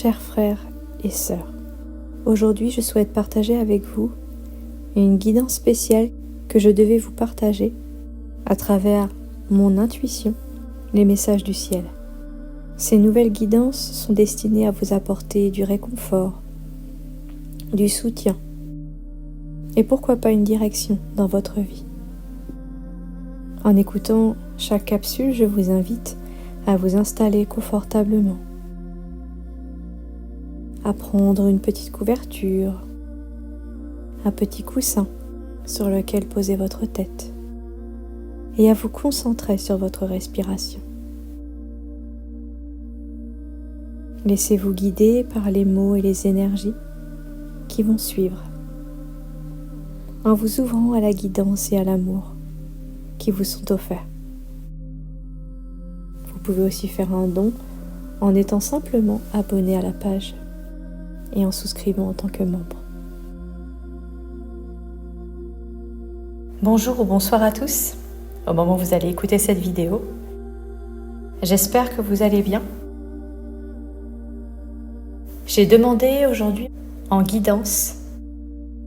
chers frères et sœurs, aujourd'hui je souhaite partager avec vous une guidance spéciale que je devais vous partager à travers mon intuition, les messages du ciel. Ces nouvelles guidances sont destinées à vous apporter du réconfort, du soutien et pourquoi pas une direction dans votre vie. En écoutant chaque capsule, je vous invite à vous installer confortablement, à prendre une petite couverture, un petit coussin sur lequel poser votre tête et à vous concentrer sur votre respiration. Laissez-vous guider par les mots et les énergies qui vont suivre, en vous ouvrant à la guidance et à l'amour qui vous sont offerts. Vous pouvez aussi faire un don en étant simplement abonné à la page et en souscrivant en tant que membre. Bonjour ou bonsoir à tous, au moment où vous allez écouter cette vidéo. J'espère que vous allez bien. J'ai demandé aujourd'hui en guidance,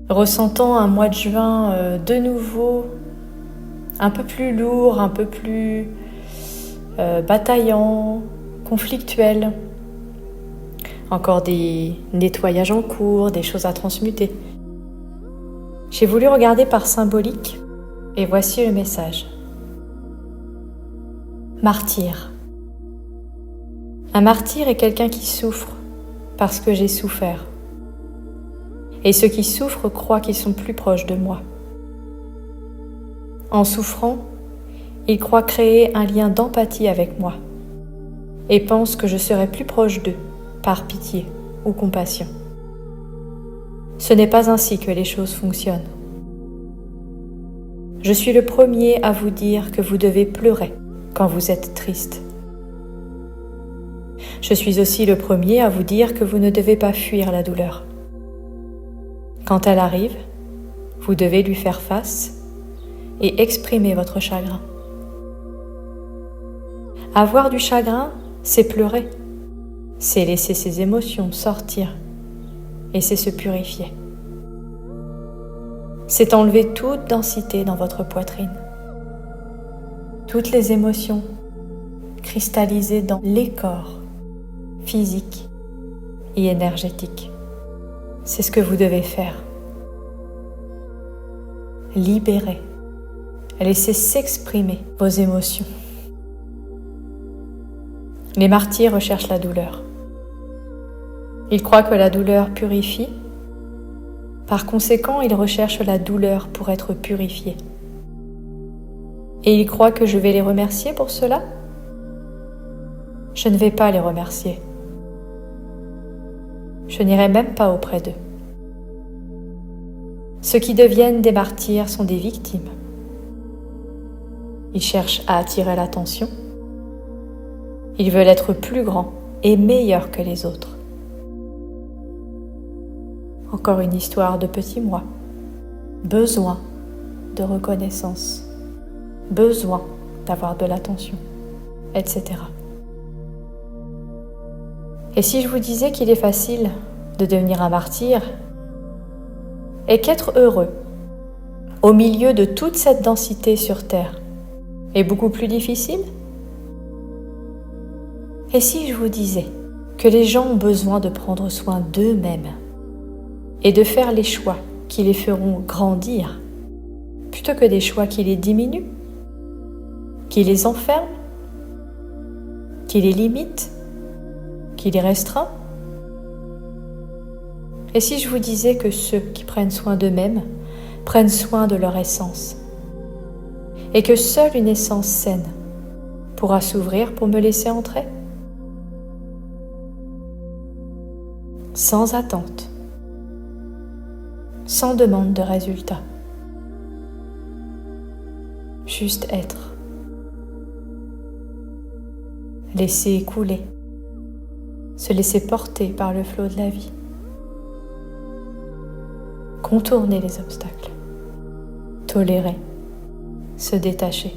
ressentant un mois de juin de nouveau un peu plus lourd, un peu plus bataillant, conflictuel. Encore des nettoyages en cours, des choses à transmuter. J'ai voulu regarder par symbolique et voici le message. Martyr. Un martyr est quelqu'un qui souffre parce que j'ai souffert. Et ceux qui souffrent croient qu'ils sont plus proches de moi. En souffrant, ils croient créer un lien d'empathie avec moi et pensent que je serai plus proche d'eux par pitié ou compassion. Ce n'est pas ainsi que les choses fonctionnent. Je suis le premier à vous dire que vous devez pleurer quand vous êtes triste. Je suis aussi le premier à vous dire que vous ne devez pas fuir la douleur. Quand elle arrive, vous devez lui faire face et exprimer votre chagrin. Avoir du chagrin, c'est pleurer, c'est laisser ses émotions sortir et c'est se purifier. C'est enlever toute densité dans votre poitrine, toutes les émotions cristallisées dans les corps physiques et énergétiques. C'est ce que vous devez faire. Libérer, laisser s'exprimer vos émotions. Les martyrs recherchent la douleur. Ils croient que la douleur purifie. Par conséquent, ils recherchent la douleur pour être purifiés. Et ils croient que je vais les remercier pour cela ? Je ne vais pas les remercier. Je n'irai même pas auprès d'eux. Ceux qui deviennent des martyrs sont des victimes. Ils cherchent à attirer l'attention. Ils veulent être plus grands et meilleurs que les autres. Encore une histoire de petit moi. Besoin de reconnaissance. Besoin d'avoir de l'attention, etc. Et si je vous disais qu'il est facile de devenir un martyr et qu'être heureux au milieu de toute cette densité sur Terre est beaucoup plus difficile ? Et si je vous disais que les gens ont besoin de prendre soin d'eux-mêmes et de faire les choix qui les feront grandir plutôt que des choix qui les diminuent, qui les enferment, qui les limitent, qui les restreint? Et si je vous disais que ceux qui prennent soin d'eux-mêmes prennent soin de leur essence et que seule une essence saine pourra s'ouvrir pour me laisser entrer? Sans attente, sans demande de résultat, juste être, laisser couler, se laisser porter par le flot de la vie, contourner les obstacles, tolérer, se détacher.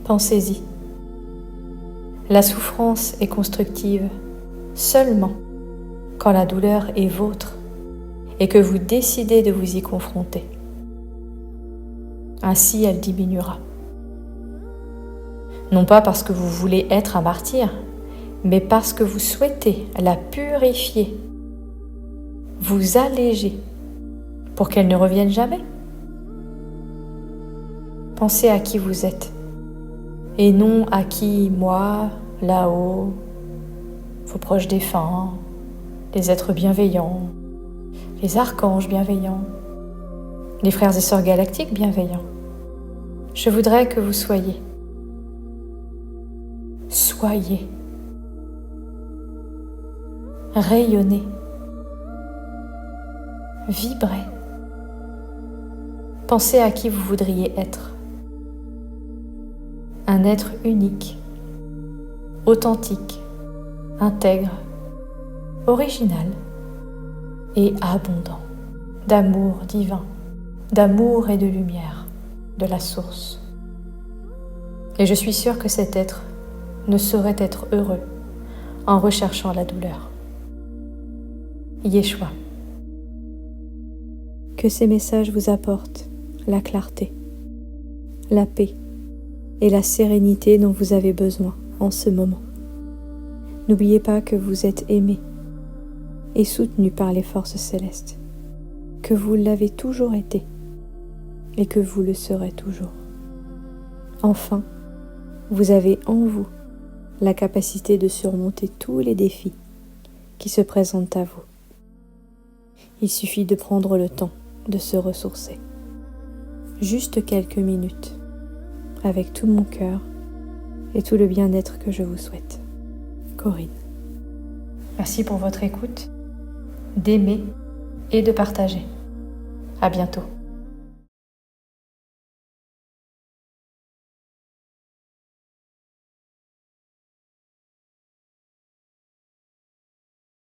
Pensez-y. La souffrance est constructive seulement quand la douleur est vôtre et que vous décidez de vous y confronter. Ainsi, elle diminuera. Non pas parce que vous voulez être un martyr, mais parce que vous souhaitez la purifier, vous alléger pour qu'elle ne revienne jamais. Pensez à qui vous êtes et non à qui, moi, là-haut, vos proches défunts, les êtres bienveillants, les archanges bienveillants, les frères et sœurs galactiques bienveillants. Je voudrais que vous soyez. Soyez. Rayonnez. Vibrez. Pensez à qui vous voudriez être. Un être unique, authentique, intègre, original et abondant d'amour divin, d'amour et de lumière, de la source. Et je suis sûre que cet être ne saurait être heureux en recherchant la douleur. Yeshua. Que ces messages vous apportent la clarté, la paix et la sérénité dont vous avez besoin en ce moment. N'oubliez pas que vous êtes aimé et soutenu par les forces célestes, que vous l'avez toujours été et que vous le serez toujours. Enfin, vous avez en vous la capacité de surmonter tous les défis qui se présentent à vous. Il suffit de prendre le temps de se ressourcer. Juste quelques minutes, avec tout mon cœur et tout le bien-être que je vous souhaite. Corinne. Merci pour votre écoute, d'aimer et de partager. À bientôt.